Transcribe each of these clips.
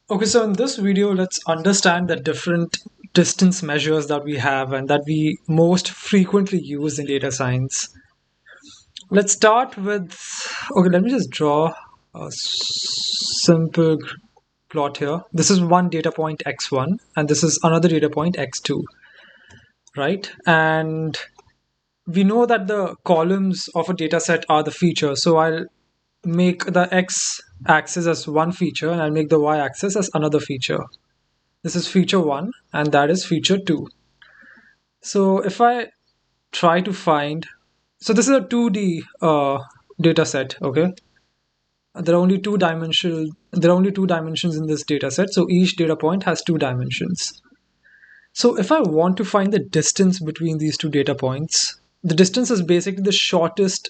Okay, so in this video, let's understand the different distance measures that we have and that we most frequently use in data science. Let's start with, okay, let me just draw a simple plot here. This is one data point x1 and this is another data point x2, right? And we know that the columns of a data set are the features. So I'll make the x-axis as one feature and I'll make the y-axis as another feature. This is feature 1 and that is feature 2. So if I try to find, so this is a 2D data set, okay? There are only two dimensions in this data set, so each data point has two dimensions. So if I want to find the distance between these two data points, the distance is basically the shortest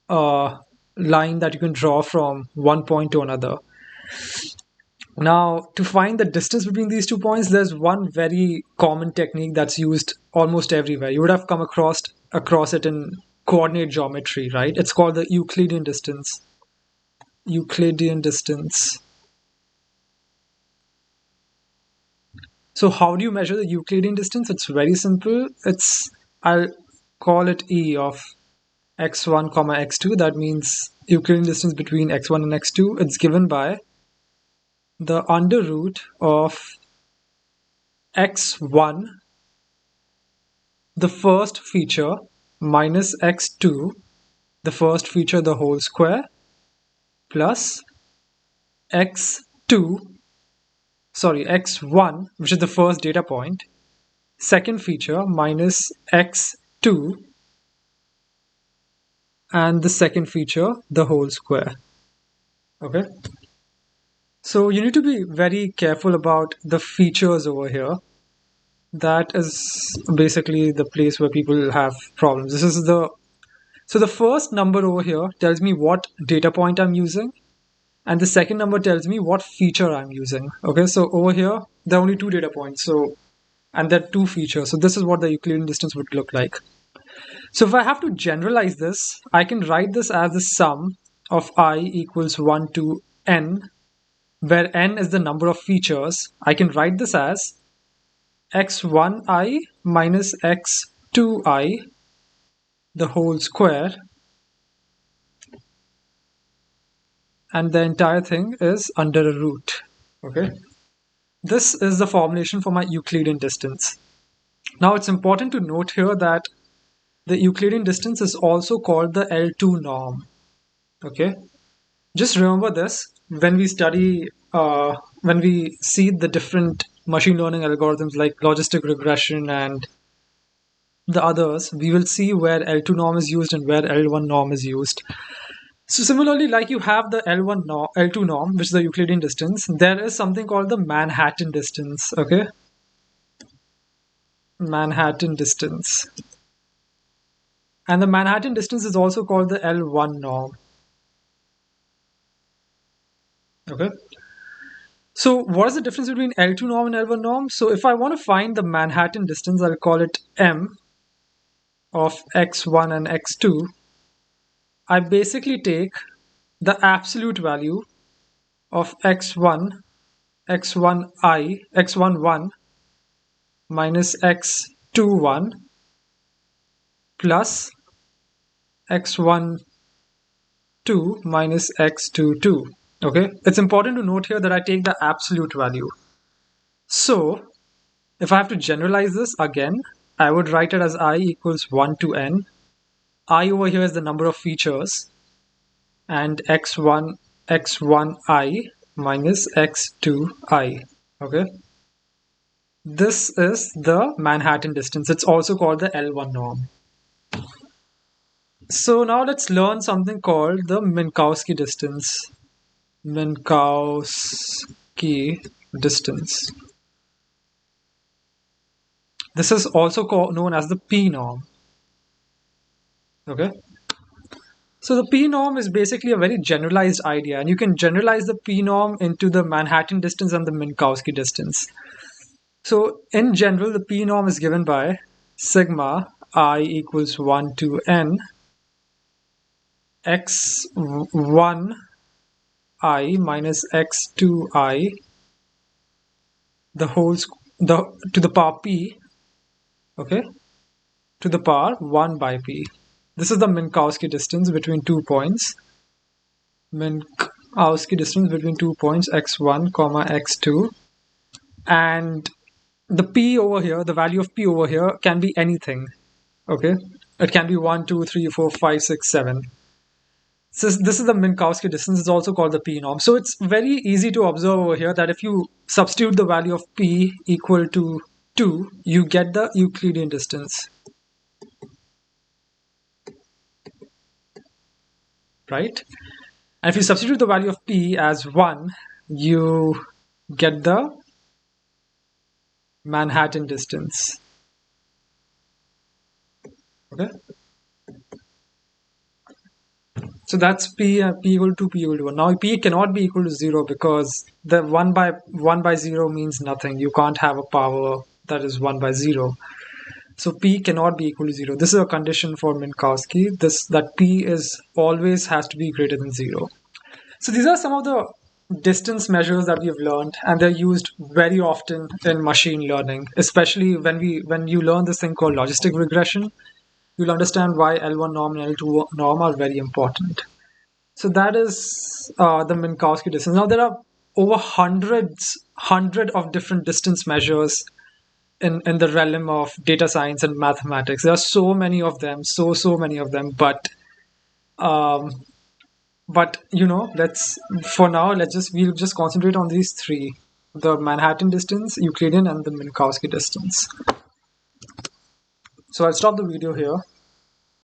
uh, line that you can draw from one point to another. Now, to find the distance between these 2 points, there's one very common technique that's used almost everywhere. You would have come across it in coordinate geometry, right? It's called the Euclidean distance. Euclidean distance. So how do you measure the Euclidean distance? It's very simple. I'll call it E of x1 comma x2. That means Euclidean distance between x1 and x2. It's given by the under root of x1, the first feature, minus x2, the first feature, the whole square, plus x1, which is the first data point, second feature, minus x2, and the second feature, the whole square. Okay? So you need to be very careful about the features over here. That is basically the place where people have problems. So the first number over here tells me what data point I'm using, and the second number tells me what feature I'm using. Okay, so over here there are only two data points, and there are two features. So this is what the Euclidean distance would look like. So if I have to generalize this, I can write this as the sum of I equals 1 to n, where n is the number of features. I can write this as x1i minus x2i, the whole square, and the entire thing is under a root. Okay, this is the formulation for my Euclidean distance. Now it's important to note here that the Euclidean distance is also called the L2 norm. Okay, just remember this when we when we see the different machine learning algorithms like logistic regression and the others, we will see where L2 norm is used and where L1 norm is used. So similarly, like you have the L1 norm, L2 norm, which is the Euclidean distance, there is something called the Manhattan distance. Okay, Manhattan distance, and the Manhattan distance is also called the L1 norm. Okay, so what is the difference between L2 norm and L1 norm? So if I want to find the Manhattan distance, I'll call it M of x1 and x2. I basically take the absolute value of x1, x11 minus x21 plus x12 minus x22. Okay, it's important to note here that I take the absolute value. So if I have to generalize this again, I would write it as I equals 1 to n. I over here is the number of features, and x1i minus x2i. Okay, this is the Manhattan distance. It's also called the L1 norm. So now let's learn something called the Minkowski distance. Minkowski distance. This is also known as the P norm. Okay. So the P norm is basically a very generalized idea, and you can generalize the P norm into the Manhattan distance and the Minkowski distance. So in general, the P norm is given by sigma I equals 1 to n x1i minus x2i the whole to the power p, okay, to the power 1 by p. This is the Minkowski distance between 2 points. Minkowski distance between 2 points x1 comma x2, and the p over here, the value of p over here can be anything. Okay, it can be 1, 2, 3, 4, 5, 6, 7. So this is the Minkowski distance. It's also called the p norm. So it's very easy to observe over here that if you substitute the value of p equal to 2, you get the Euclidean distance. Right? And if you substitute the value of p as 1, you get the Manhattan distance. Okay? So that's p equal to p equal to 1. Now p cannot be equal to 0 because the 1 by 0 means nothing. You can't have a power that is 1 by 0. So p cannot be equal to 0. This is a condition for Minkowski. That p is always has to be greater than 0. So these are some of the distance measures that we've learned, and they're used very often in machine learning, especially when you learn this thing called logistic regression. You'll understand why L1 norm and L2 norm are very important. So that is the Minkowski distance. Now there are over hundred of different distance measures in the realm of data science and mathematics. There are so many of them, so many of them. But we'll just concentrate on these three: the Manhattan distance, Euclidean, and the Minkowski distance. So I'll stop the video here.